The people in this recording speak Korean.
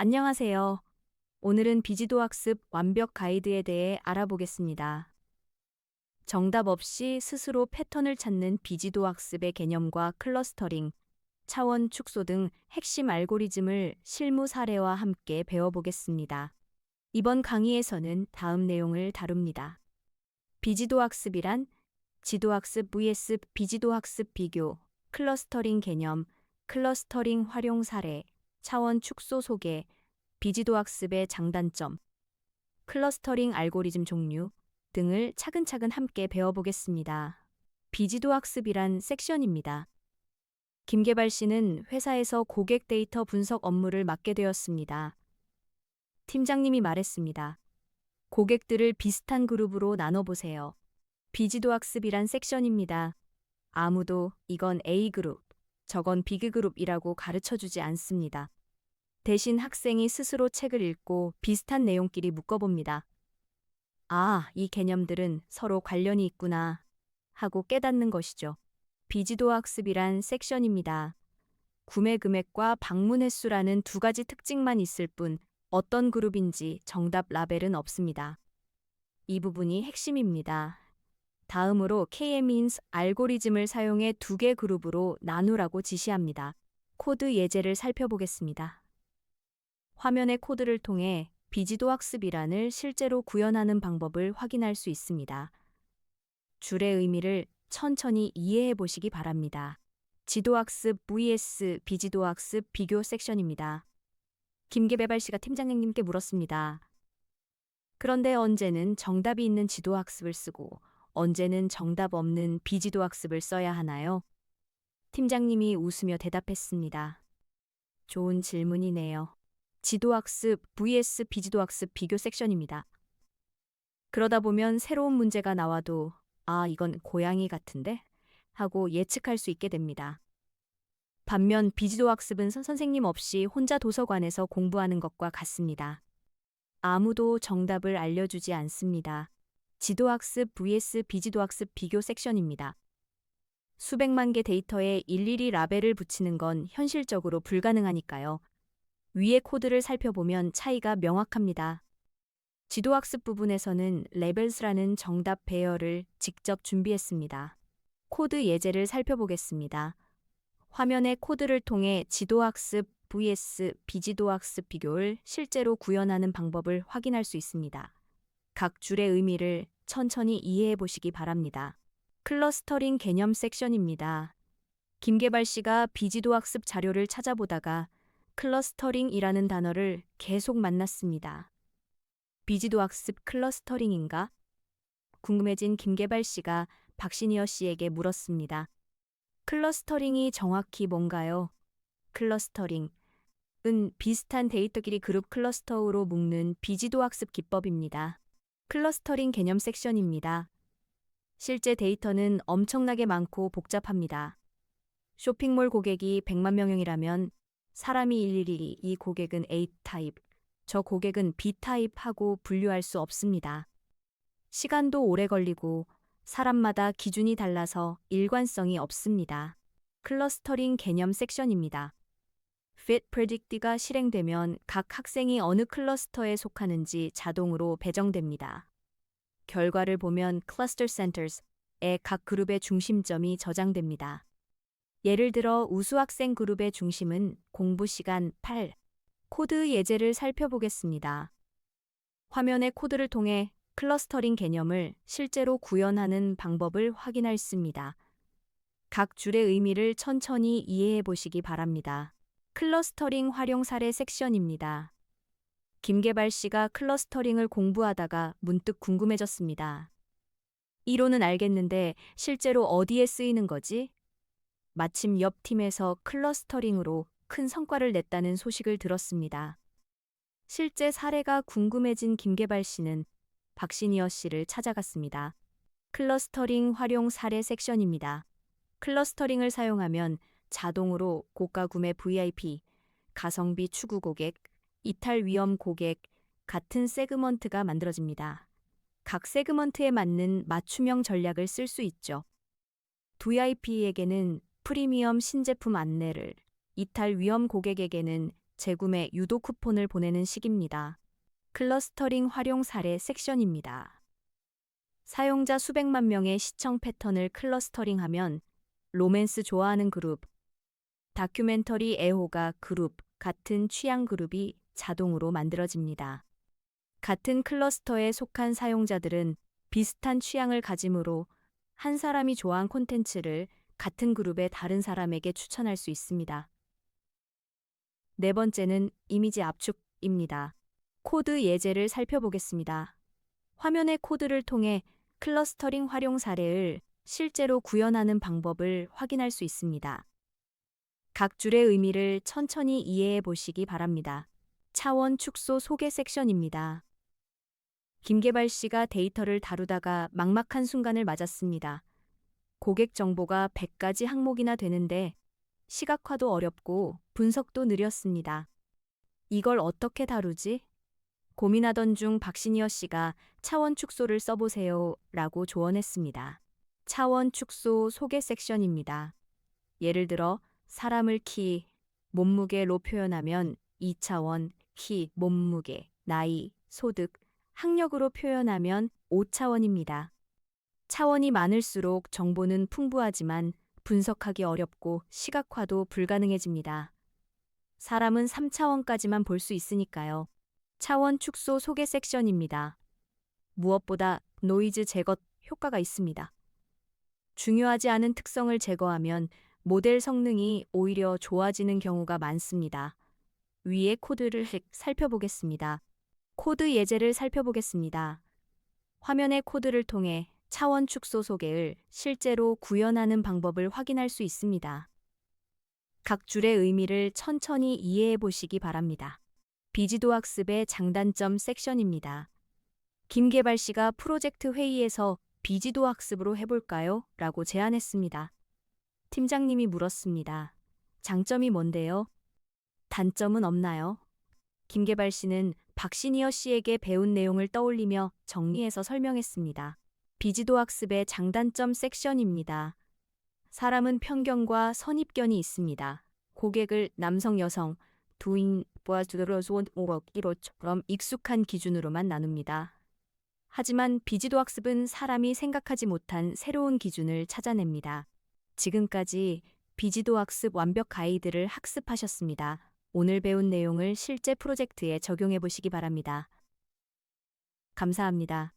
안녕하세요. 오늘은 비지도 학습 완벽 가이드에 대해 알아보겠습니다. 정답 없이 스스로 패턴을 찾는 비지도 학습의 개념과 클러스터링, 차원 축소 등 핵심 알고리즘을 실무 사례와 함께 배워보겠습니다. 이번 강의에서는 다음 내용을 다룹니다. 비지도 학습이란 지도 학습 vs 비지도 학습 비교, 클러스터링 개념, 클러스터링 활용 사례, 차원 축소 소개, 비지도 학습의 장단점, 클러스터링 알고리즘 종류 등을 차근차근 함께 배워보겠습니다. 비지도 학습이란 섹션입니다. 김계발 씨는 회사에서 고객 데이터 분석 업무를 맡게 되었습니다. 팀장님이 말했습니다. 고객들을 비슷한 그룹으로 나눠보세요. 비지도 학습이란 섹션입니다. 아무도 이건 A그룹, 저건 B그룹이라고 가르쳐주지 않습니다. 대신 학생이 스스로 책을 읽고 비슷한 내용끼리 묶어봅니다. 아, 이 개념들은 서로 관련이 있구나 하고 깨닫는 것이죠. 비지도 학습이란 섹션입니다. 구매 금액과 방문 횟수라는 두 가지 특징만 있을 뿐 어떤 그룹인지 정답 라벨은 없습니다. 이 부분이 핵심입니다. 다음으로 K-means 알고리즘을 사용해 두 개 그룹으로 나누라고 지시합니다. 코드 예제를 살펴보겠습니다. 화면의 코드를 통해 비지도 학습이란을 실제로 구현하는 방법을 확인할 수 있습니다. 줄의 의미를 천천히 이해해 보시기 바랍니다. 지도학습 vs 비지도학습 비교 섹션입니다. 김계배발 씨가 팀장님께 물었습니다. 그런데 언제는 정답이 있는 지도학습을 쓰고 언제는 정답 없는 비지도학습을 써야 하나요? 팀장님이 웃으며 대답했습니다. 좋은 질문이네요. 지도학습 vs 비지도학습 비교 섹션입니다. 그러다 보면 새로운 문제가 나와도 아, 이건 고양이 같은데? 하고 예측할 수 있게 됩니다. 반면 비지도학습은 선생님 없이 혼자 도서관에서 공부하는 것과 같습니다. 아무도 정답을 알려주지 않습니다. 지도학습 vs 비지도학습 비교 섹션입니다. 수백만 개 데이터에 일일이 라벨을 붙이는 건 현실적으로 불가능하니까요. 위의 코드를 살펴보면 차이가 명확합니다. 지도학습 부분에서는 레벨스라는 정답 배열을 직접 준비했습니다. 코드 예제를 살펴보겠습니다. 화면의 코드를 통해 지도학습 vs 비지도학습 비교를 실제로 구현하는 방법을 확인할 수 있습니다. 각 줄의 의미를 천천히 이해해 보시기 바랍니다. 클러스터링 개념 섹션입니다. 김계발 씨가 비지도학습 자료를 찾아보다가 클러스터링이라는 단어를 계속 만났습니다. 비지도학습 클러스터링인가? 궁금해진 김계발 씨가 박시니어 씨에게 물었습니다. 클러스터링이 정확히 뭔가요? 클러스터링은 비슷한 데이터끼리 그룹 클러스터로 묶는 비지도학습 기법입니다. 클러스터링 개념 섹션입니다. 실제 데이터는 엄청나게 많고 복잡합니다. 쇼핑몰 고객이 100만 명이라면 사람이 일일이 이 고객은 A 타입, 저 고객은 B 타입 하고 분류할 수 없습니다. 시간도 오래 걸리고 사람마다 기준이 달라서 일관성이 없습니다. 클러스터링 개념 섹션입니다. Fit Predict가 실행되면 각 학생이 어느 클러스터에 속하는지 자동으로 배정됩니다. 결과를 보면 Cluster Centers의 각 그룹의 중심점이 저장됩니다. 예를 들어 우수 학생 그룹의 중심은 공부 시간 8. 코드 예제를 살펴보겠습니다. 화면의 코드를 통해 클러스터링 개념을 실제로 구현하는 방법을 확인할 수 있습니다. 각 줄의 의미를 천천히 이해해 보시기 바랍니다. 클러스터링 활용 사례 섹션입니다. 김계발 씨가 클러스터링을 공부하다가 문득 궁금해졌습니다. 이론은 알겠는데 실제로 어디에 쓰이는 거지? 마침 옆 팀에서 클러스터링으로 큰 성과를 냈다는 소식을 들었습니다. 실제 사례가 궁금해진 김계발 씨는 박시니어 씨를 찾아갔습니다. 클러스터링 활용 사례 섹션입니다. 클러스터링을 사용하면 자동으로 고가 구매 VIP, 가성비 추구 고객, 이탈 위험 고객 같은 세그먼트가 만들어집니다. 각 세그먼트에 맞는 맞춤형 전략을 쓸 수 있죠. VIP에게는 프리미엄 신제품 안내를, 이탈 위험 고객에게는 재구매 유도 쿠폰을 보내는 시기입니다. 클러스터링 활용 사례 섹션입니다. 사용자 수백만 명의 시청 패턴을 클러스터링하면 로맨스 좋아하는 그룹, 다큐멘터리 애호가 그룹 같은 취향 그룹이 자동으로 만들어집니다. 같은 클러스터에 속한 사용자들은 비슷한 취향을 가지므로 한 사람이 좋아한 콘텐츠를 같은 그룹의 다른 사람에게 추천할 수 있습니다. 네 번째는 이미지 압축입니다. 코드 예제를 살펴보겠습니다. 화면의 코드를 통해 클러스터링 활용 사례를 실제로 구현하는 방법을 확인할 수 있습니다. 각 줄의 의미를 천천히 이해해 보시기 바랍니다. 차원 축소 소개 섹션입니다. 김계발 씨가 데이터를 다루다가 막막한 순간을 맞았습니다. 고객 정보가 100가지 항목이나 되는데 시각화도 어렵고 분석도 느렸습니다. 이걸 어떻게 다루지? 고민하던 중 박시니어 씨가 차원 축소를 써보세요 라고 조언했습니다. 차원 축소 소개 섹션입니다. 예를 들어 사람을 키, 몸무게로 표현하면 2차원, 키, 몸무게, 나이, 소득, 학력으로 표현하면 5차원입니다. 차원이 많을수록 정보는 풍부하지만 분석하기 어렵고 시각화도 불가능해집니다. 사람은 3차원까지만 볼 수 있으니까요. 차원 축소 소개 섹션입니다. 무엇보다 노이즈 제거 효과가 있습니다. 중요하지 않은 특성을 제거하면 모델 성능이 오히려 좋아지는 경우가 많습니다. 위의 코드를 살펴보겠습니다. 코드 예제를 살펴보겠습니다. 화면의 코드를 통해 차원 축소 소개를 실제로 구현하는 방법을 확인할 수 있습니다. 각 줄의 의미를 천천히 이해해 보시기 바랍니다. 비지도 학습의 장단점 섹션입니다. 김계발 씨가 프로젝트 회의에서 비지도 학습으로 해볼까요? 라고 제안했습니다. 팀장님이 물었습니다. 장점이 뭔데요? 단점은 없나요? 김계발 씨는 박시니어 씨에게 배운 내용을 떠올리며 정리해서 설명했습니다. 비지도 학습의 장단점 섹션입니다. 사람은 편견과 선입견이 있습니다. 고객을 남성, 여성, 두인, 보아주더러스원오럭이로처럼 익숙한 기준으로만 나눕니다. 하지만 비지도 학습은 사람이 생각하지 못한 새로운 기준을 찾아냅니다. 지금까지 비지도 학습 완벽 가이드를 학습하셨습니다. 오늘 배운 내용을 실제 프로젝트에 적용해 보시기 바랍니다. 감사합니다.